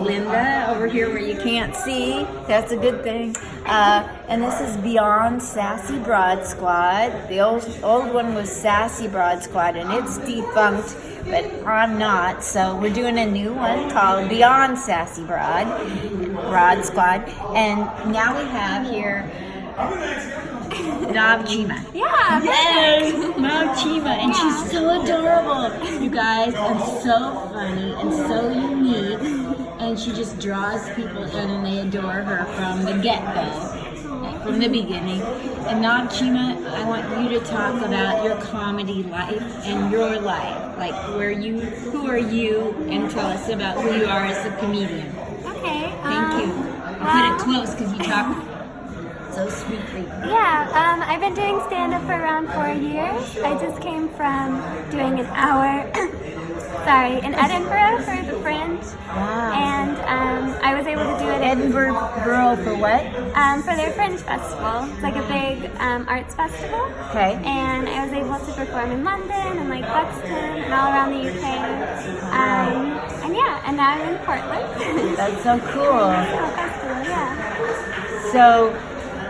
Linda over here where you can't see. That's a good thing. And this is Beyond Sassy Broad Squad. The old one was Sassy Broad Squad, and it's defunct, but I'm not. So we're doing a new one called Beyond Sassy Broad Squad. And now we have here CHIMA. Yeah. Yes, CHIMA, and she's so adorable, you guys, and so funny and so unique, and she just draws people in, and they adore her from the get-go, from the beginning. And CHIMA, I want you to talk about your comedy life and your life, like who are you, and tell us about who you are as a comedian. Okay. Thank you. I put it close because you talk so sweetly. Yeah, I've been doing stand-up for around 4 years. I just came from doing an hour, in Edinburgh for the Fringe. Wow. And I was able to do it Edinburgh for what? for their Fringe Festival. It's like a big arts festival. Okay. And I was able to perform in London and like Buxton and all around the UK. And now I'm in Portland. That's so cool. Festival, yeah. So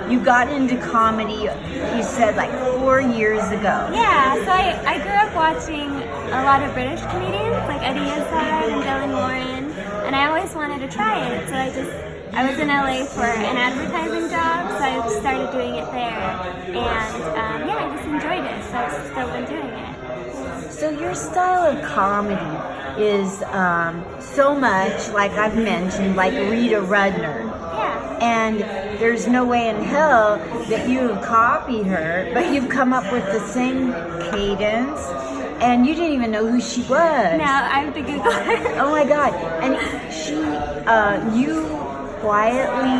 you got into comedy, you said, like 4 years ago. Yeah, so I grew up watching a lot of British comedians, like Eddie Izzard and Dylan Warren, and I always wanted to try it, so I was in LA for an advertising job, so I started doing it there, and I just enjoyed it, so I've still been doing it. So your style of comedy is so much, like I've mentioned, like Rita Rudner. Yeah. And there's no way in hell that you have copied her, but you've come up with the same cadence, and you didn't even know who she was. No, I have to Google her. Oh my God. And you quietly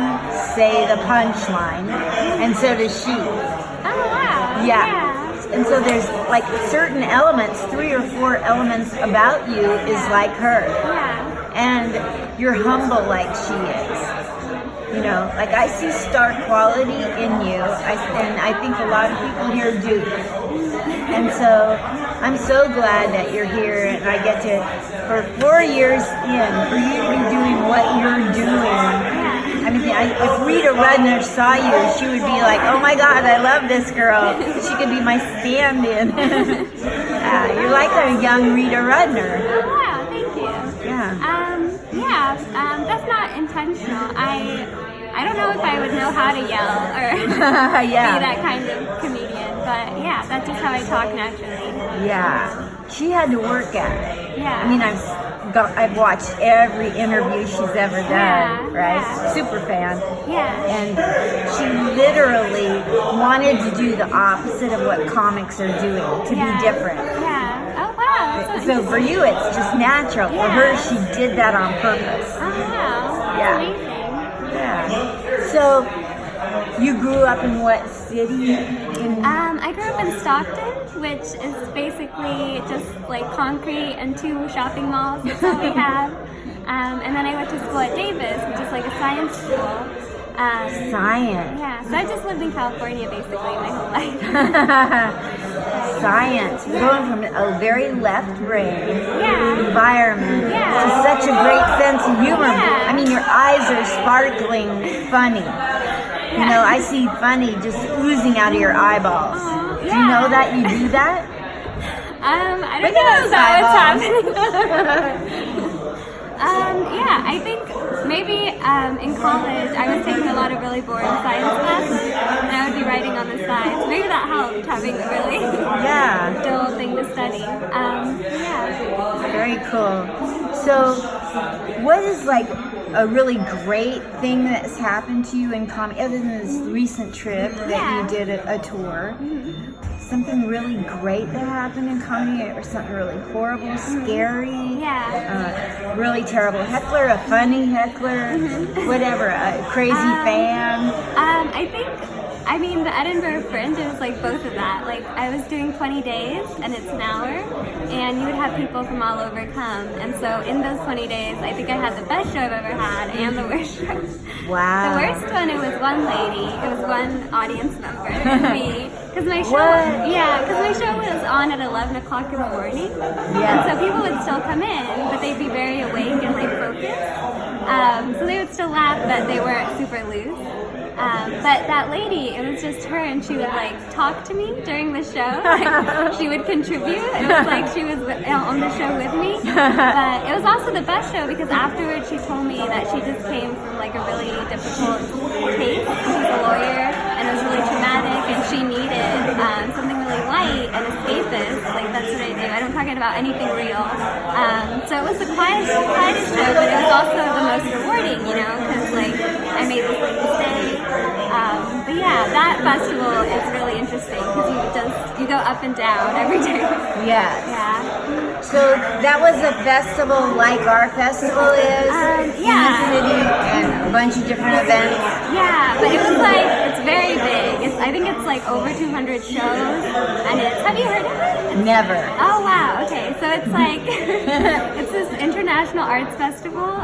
say the punchline, and so does she. Oh, wow. Yeah. And so there's like certain elements, 3 or 4 elements about you is like her. Yeah. And you're humble like she is. You know, like I see star quality in you, and I think a lot of people here do. And so I'm so glad that you're here, and I get to, for 4 years in, for you to be doing what you're doing. I mean, if Rita Rudner saw you, she would be like, oh my God, I love this girl. She could be my stand-in. You're like a young Rita Rudner. Oh, wow, thank you. Yeah. That's not intentional. I don't know if I would know how to yell or be that kind of comedian, but yeah, that's just how I talk naturally. Yeah, she had to work at it. Yeah. I mean, I've watched every interview she's ever done, right? Yeah. Super fan. Yeah. And she literally wanted to do the opposite of what comics are doing, to be different. Yeah. Oh, wow. So for you, it's just natural. For her, she did that on purpose. Oh, wow. That's amazing. Yeah. So, you grew up in what city? I grew up in Stockton, which is basically just like concrete and 2 shopping malls. That's all we have. And then I went to school at Davis, which is like a science school. Science. Yeah, so I just lived in California basically my whole life. Science. Going from a very left brain environment Yeah. to such a great sense of humor. Yeah. I mean, your eyes are sparkling funny. You know, I see funny just oozing out of your eyeballs. Do you know that you do that? I don't know if that what's happening. I think maybe in college I was taking a lot of really boring science classes, and I would be writing on the side. So maybe that helped, having a really dull thing to study. Very cool. So, what is like a really great thing that's happened to you in comedy, other than this recent trip that you did a tour? Something really great that happened in comedy, or something really horrible, scary, really terrible heckler, a funny heckler, whatever, a crazy fan? I mean, the Edinburgh Fringe, it was like both of that. Like, I was doing 20 days, and it's an hour, and you would have people from all over come. And so in those 20 days, I think I had the best show I've ever had, and the worst show. Wow. The worst one, it was one lady. It was one audience member, me. Because my show was on at 11 o'clock in the morning. And so people would still come in, but they'd be very awake and like focused. used to laugh that they weren't super loose. But that lady, it was just her, and she would like talk to me during the show. Like, she would contribute. It was like she was on the show with me. But it was also the best show because afterwards she told me that she just came from like a really difficult case. She's a lawyer, and it was really traumatic, and she needed something really light and escapist. Like that's what I do. I don't talk about anything real. So it was the quietest show, but it was also the most rewarding, you know, because like I made this like mistake. But yeah, that festival is really interesting because you go up and down every day. Yes. Yeah. So that was a festival like our festival is? Yeah. And a bunch of different events? Yeah, but it was like, it's very big. I think it's like over 200 shows, and have you heard of it? Never. Oh wow, okay. So it's like, it's this international arts festival.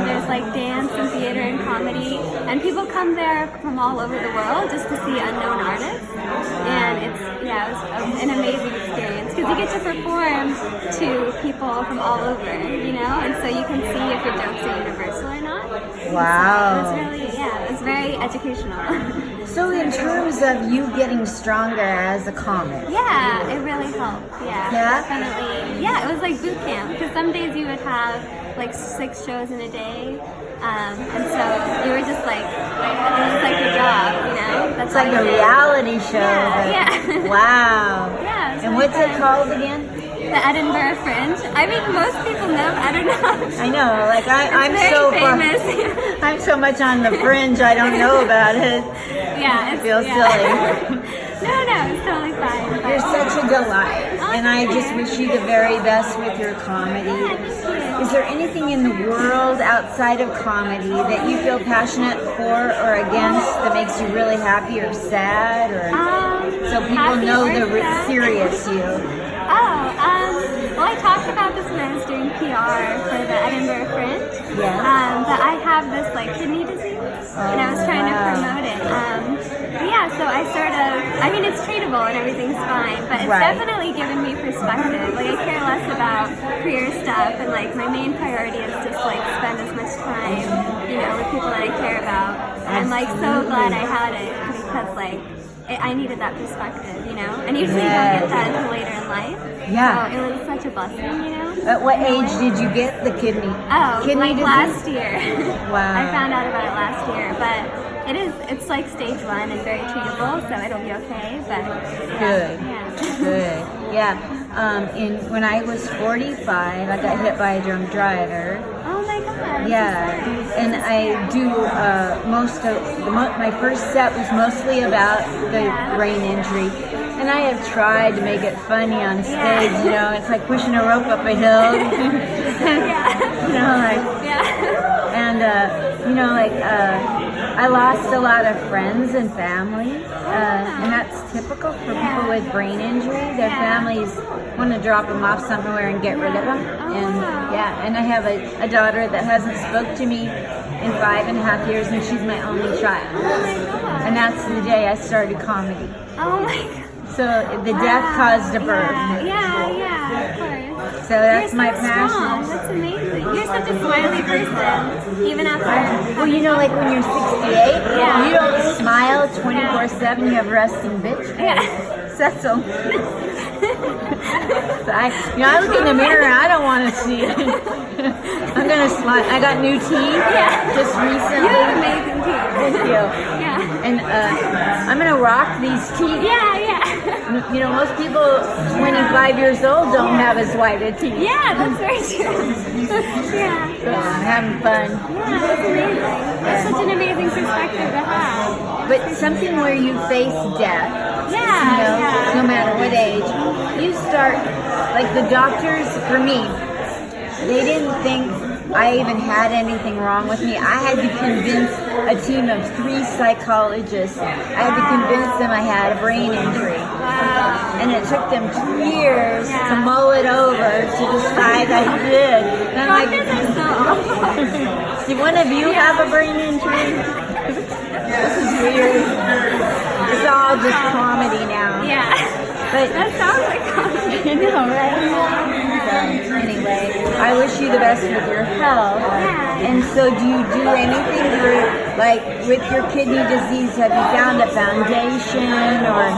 There's like dance and theater and comedy, and people come there from all over the world just to see unknown artists. And it was an amazing experience because you get to perform to people from all over, you know, and so you can see if your jokes are universal or not. Wow. So it was very educational. So in terms of you getting stronger as a comic? Yeah, it really helped. Yeah, definitely. Yeah, it was like boot camp because some days you would have like 6 shows in a day. And so you were just like, it was like your job, you know? That's it's like a reality show. Yeah. Wow. Yeah. And what's it called again? The Edinburgh Fringe. I mean, most people know. I don't know. I know. Like I'm very so famous. I'm so much on the fringe. I don't know about it. Yeah, I feel silly. No, it's totally fine. You're such a delight, Oh, and I just wish you the very best with your comedy. Is there anything in the world outside of comedy that you feel passionate for or against that makes you really happy or sad, or so people know the serious you? Well, I talked about this when I was doing PR for the Edinburgh Fringe. Yeah. But I have this like kidney disease, and I was trying to promote it. So I I mean, it's treatable and everything's fine, but it's definitely given me perspective. Like I care less about career stuff, and like my main priority is just like spend as much time, you know, with people that I care about. And I'm like so glad I had it because like. I needed that perspective, you know? And usually you don't get that until later in life. Yeah. So it was such a blessing, you know? At what age did you get the kidney? Like disease? Last year. Wow. I found out about it last year, but it's like stage 1 and very treatable, so it'll be okay, but... Good. Yeah. Good. Yeah. When I was 45, I got hit by a drunk driver. Oh my God. Yeah, and I do my first set was mostly about the brain injury, and I have tried to make it funny on stage. You know, it's like pushing a rope up a hill. You know, I lost a lot of friends and family, and that's typical for people with brain injury. Their families want to drop them off somewhere and get rid of them. And I have a daughter that hasn't spoke to me in 5.5 years, and she's my only child. And that's the day I started comedy. Oh my God. So the death caused a birth. Yeah, of course. So that's You're my so passion. strong. That's amazing. You're such a smiley person, even after. Well, you know, like when you're 68, you don't smile 24/7. You have resting bitch face. Yeah. That's so. So I look in the mirror and I don't want to see it. I'm gonna smile. I got new teeth just recently. You have amazing teeth. Thank you. Yeah. And I'm gonna rock these teeth. You know, most people 25 years old don't have as white a teeth. Yeah, that's very true. So I'm having fun. Yeah, that's amazing. That's such an amazing perspective to have. But something where you face death. No matter what age, you start, like the doctors, for me, they didn't think I even had anything wrong with me. I had to convince a team of 3 psychologists. I had to convince them I had a brain injury. And it took them 2 years to mull it over to decide I did. And I'm like, doctors are so awful. Do one of you have a brain injury? This is weird. It's all just comedy now. Yeah. But that sounds like comedy. You know, right? Anyway, I wish you the best with your health. Yeah. And so, do you do anything for, like, with your kidney disease? Have you found a foundation or?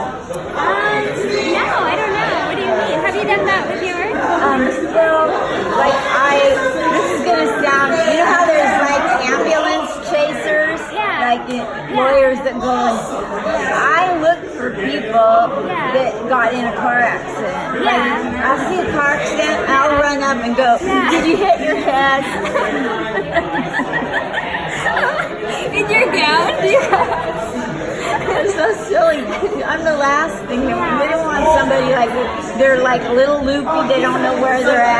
No, I don't know. What do you mean? Have you done that with yours? Well, like this is gonna sound. You know how there's like ambulance chasers, Yeah. like lawyers that go and. I look for people that got in a car accident. Yeah. Like, I'll see a car accident, I'll run up and go, Yeah. "Did you hit your head?" In your gown? Do you It's so silly. I'm the last thing. They don't want somebody like they're like a little loopy. They don't know where they're at.